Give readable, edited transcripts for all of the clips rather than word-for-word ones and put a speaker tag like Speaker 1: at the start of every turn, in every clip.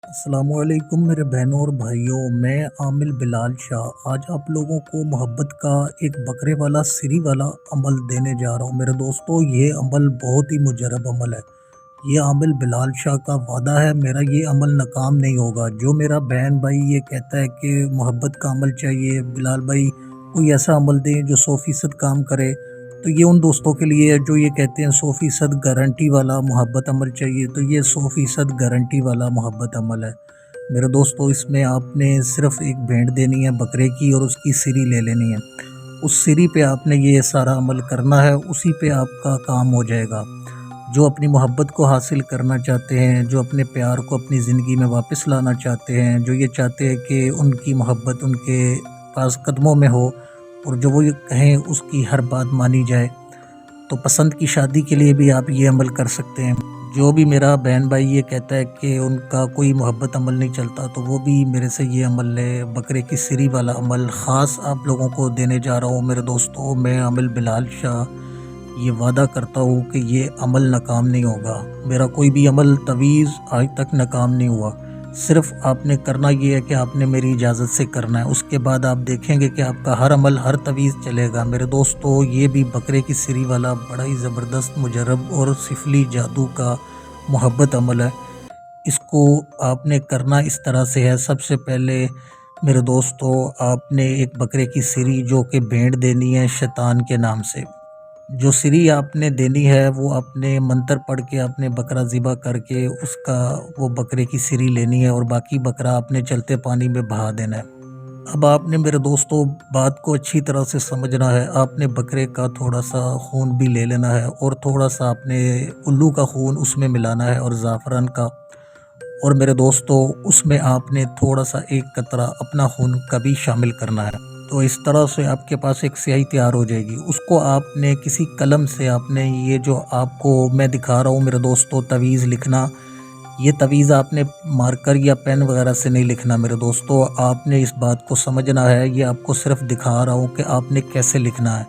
Speaker 1: السلام علیکم میرے بہنوں اور بھائیوں، میں عامل بلال شاہ آج آپ لوگوں کو محبت کا ایک بکرے والا سری والا عمل دینے جا رہا ہوں۔ میرے دوستو، یہ عمل بہت ہی مجرب عمل ہے۔ یہ عامل بلال شاہ کا وعدہ ہے، میرا یہ عمل ناکام نہیں ہوگا۔ جو میرا بہن بھائی یہ کہتا ہے کہ محبت کا عمل چاہیے، بلال بھائی کوئی ایسا عمل دیں جو 100% کام کرے، تو یہ ان دوستوں کے لیے ہے جو یہ کہتے ہیں 100% گارنٹی والا محبت عمل چاہیے، تو یہ 100% گارنٹی والا محبت عمل ہے۔ میرے دوستو، اس میں آپ نے صرف ایک بھینٹ دینی ہے بکرے کی اور اس کی سری لے لینی ہے۔ اس سری پہ آپ نے یہ سارا عمل کرنا ہے، اسی پہ آپ کا کام ہو جائے گا۔ جو اپنی محبت کو حاصل کرنا چاہتے ہیں، جو اپنے پیار کو اپنی زندگی میں واپس لانا چاہتے ہیں، جو یہ چاہتے ہیں کہ ان کی محبت ان کے پاس قدموں میں ہو اور جو وہ کہیں اس کی ہر بات مانی جائے، تو پسند کی شادی کے لیے بھی آپ یہ عمل کر سکتے ہیں۔ جو بھی میرا بہن بھائی یہ کہتا ہے کہ ان کا کوئی محبت عمل نہیں چلتا، تو وہ بھی میرے سے یہ عمل لے، بکرے کی سری والا عمل خاص آپ لوگوں کو دینے جا رہا ہوں۔ میرے دوستوں، میں عامل بلال شاہ یہ وعدہ کرتا ہوں کہ یہ عمل ناکام نہیں ہوگا۔ میرا کوئی بھی عمل تویز آج تک ناکام نہیں ہوا۔ صرف آپ نے کرنا یہ ہے کہ آپ نے میری اجازت سے کرنا ہے، اس کے بعد آپ دیکھیں گے کہ آپ کا ہر عمل ہر تویز چلے گا۔ میرے دوستو، یہ بھی بکرے کی سری والا بڑا ہی زبردست مجرب اور سفلی جادو کا محبت عمل ہے۔ اس کو آپ نے کرنا اس طرح سے ہے، سب سے پہلے میرے دوستو آپ نے ایک بکرے کی سری جو کہ بھینٹ دینی ہے شیطان کے نام سے۔ جو سری آپ نے دینی ہے وہ اپنے منتر پڑھ کے اپنے بکرا ذبح کر کے اس کا وہ بکرے کی سری لینی ہے اور باقی بکرا آپ نے چلتے پانی میں بہا دینا ہے۔ اب آپ نے میرے دوستو بات کو اچھی طرح سے سمجھنا ہے۔ آپ نے بکرے کا تھوڑا سا خون بھی لے لینا ہے اور تھوڑا سا آپ نے الو کا خون اس میں ملانا ہے اور زعفران کا، اور میرے دوستو اس میں آپ نے تھوڑا سا ایک قطرہ اپنا خون کا بھی شامل کرنا ہے۔ تو اس طرح سے آپ کے پاس ایک سیاہی تیار ہو جائے گی۔ اس کو آپ نے کسی قلم سے آپ نے یہ جو آپ کو میں دکھا رہا ہوں میرے دوستو تویز لکھنا، یہ تویز آپ نے مارکر یا پین وغیرہ سے نہیں لکھنا۔ میرے دوستو آپ نے اس بات کو سمجھنا ہے، یہ آپ کو صرف دکھا رہا ہوں کہ آپ نے کیسے لکھنا ہے،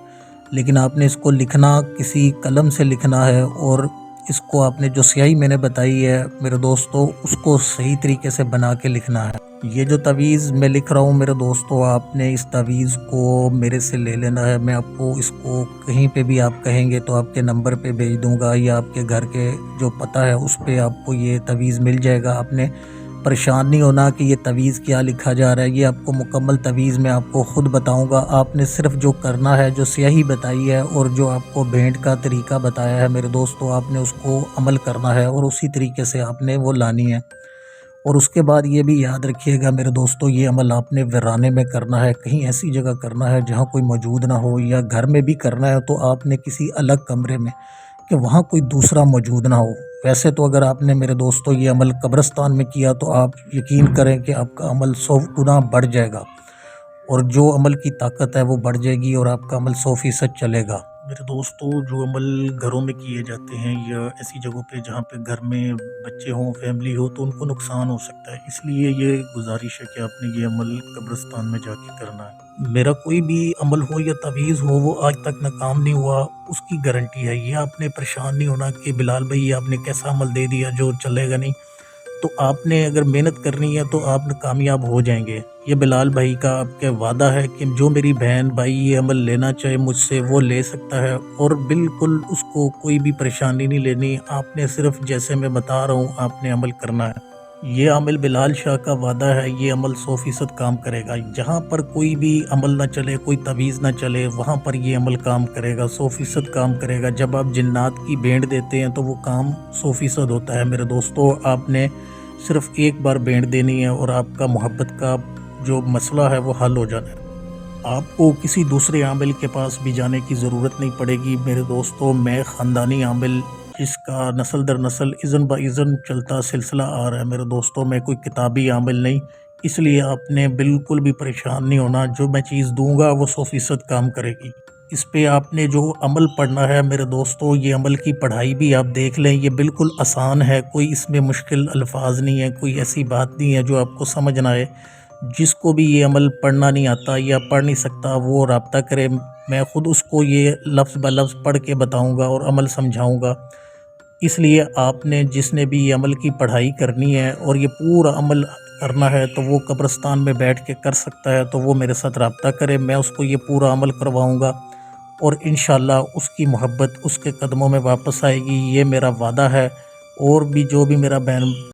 Speaker 1: لیکن آپ نے اس کو لکھنا کسی قلم سے لکھنا ہے، اور اس کو آپ نے جو سیاہی میں نے بتائی ہے میرے دوستو اس کو صحیح طریقے سے بنا کے لکھنا ہے۔ یہ جو تویز میں لکھ رہا ہوں میرے دوستو، آپ نے اس تویز کو میرے سے لے لینا ہے۔ میں آپ کو اس کو کہیں پہ بھی آپ کہیں گے تو آپ کے نمبر پہ بھیج دوں گا، یا آپ کے گھر کے جو پتہ ہے اس پہ آپ کو یہ تویز مل جائے گا۔ آپ نے پریشان نہیں ہونا کہ یہ تویز کیا لکھا جا رہا ہے، یہ آپ کو مکمل تویز میں آپ کو خود بتاؤں گا۔ آپ نے صرف جو کرنا ہے، جو سیاہی بتائی ہے اور جو آپ کو بھینٹ کا طریقہ بتایا ہے میرے دوستو، آپ نے اس کو عمل کرنا ہے اور اسی طریقے سے آپ نے وہ لانی ہے۔ اور اس کے بعد یہ بھی یاد رکھیے گا میرے دوستو، یہ عمل آپ نے ویرانے میں کرنا ہے، کہیں ایسی جگہ کرنا ہے جہاں کوئی موجود نہ ہو، یا گھر میں بھی کرنا ہے تو آپ نے کسی الگ کمرے میں کہ وہاں کوئی دوسرا موجود نہ ہو۔ ویسے تو اگر آپ نے میرے دوستو یہ عمل قبرستان میں کیا تو آپ یقین کریں کہ آپ کا عمل 100 گنا بڑھ جائے گا، اور جو عمل کی طاقت ہے وہ بڑھ جائے گی اور آپ کا عمل 100% چلے گا۔ میرے دوستو، جو عمل گھروں میں کیے جاتے ہیں یا ایسی جگہوں پہ جہاں پہ گھر میں بچے ہوں، فیملی ہو، تو ان کو نقصان ہو سکتا ہے، اس لیے یہ گزارش ہے کہ آپ نے یہ عمل قبرستان میں جا کے کرنا ہے۔ میرا کوئی بھی عمل ہو یا تویز ہو وہ آج تک ناکام نہیں ہوا، اس کی گارنٹی ہے۔ یہ آپ نے پریشان نہیں ہونا کہ بلال بھائی یہ آپ نے کیسا عمل دے دیا جو چلے گا نہیں، تو آپ نے اگر محنت کرنی ہے تو آپ کامیاب ہو جائیں گے۔ یہ بلال بھائی کا آپ کے وعدہ ہے کہ جو میری بہن بھائی یہ عمل لینا چاہے مجھ سے وہ لے سکتا ہے، اور بالکل اس کو کوئی بھی پریشانی نہیں لینی۔ آپ نے صرف جیسے میں بتا رہا ہوں آپ نے عمل کرنا ہے۔ یہ عامل بلال شاہ کا وعدہ ہے، یہ عمل 100% کام کرے گا۔ جہاں پر کوئی بھی عمل نہ چلے، کوئی تویز نہ چلے، وہاں پر یہ عمل کام کرے گا، 100% کام کرے گا۔ جب آپ جنات کی بھینٹ دیتے ہیں تو وہ کام 100% ہوتا ہے۔ میرے دوستو، آپ نے صرف ایک بار بھینٹ دینی ہے اور آپ کا محبت کا جو مسئلہ ہے وہ حل ہو جانا ہے۔ آپ کو کسی دوسرے عامل کے پاس بھی جانے کی ضرورت نہیں پڑے گی۔ میرے دوستو، میں خاندانی عامل جس کا نسل در نسل اذن با اذن چلتا سلسلہ آ رہا ہے، میرے دوستو میں کوئی کتابی عامل نہیں، اس لیے آپ نے بالکل بھی پریشان نہیں ہونا۔ جو میں چیز دوں گا وہ 100% کام کرے گی۔ اس پہ آپ نے جو عمل پڑھنا ہے میرے دوستو، یہ عمل کی پڑھائی بھی آپ دیکھ لیں، یہ بالکل آسان ہے، کوئی اس میں مشکل الفاظ نہیں ہے، کوئی ایسی بات نہیں ہے جو آپ کو سمجھ نہ آئے۔ جس کو بھی یہ عمل پڑھنا نہیں آتا یا پڑھ نہیں سکتا وہ رابطہ کرے، میں خود اس کو یہ لفظ بہ لفظ پڑھ کے بتاؤں گا اور عمل سمجھاؤں گا۔ اس لیے آپ نے جس نے بھی یہ عمل کی پڑھائی کرنی ہے اور یہ پورا عمل کرنا ہے تو وہ قبرستان میں بیٹھ کے کر سکتا ہے، تو وہ میرے ساتھ رابطہ کرے، میں اس کو یہ پورا عمل کرواؤں گا اور انشاءاللہ اس کی محبت اس کے قدموں میں واپس آئے گی، یہ میرا وعدہ ہے۔ اور بھی جو بھی میرا بہن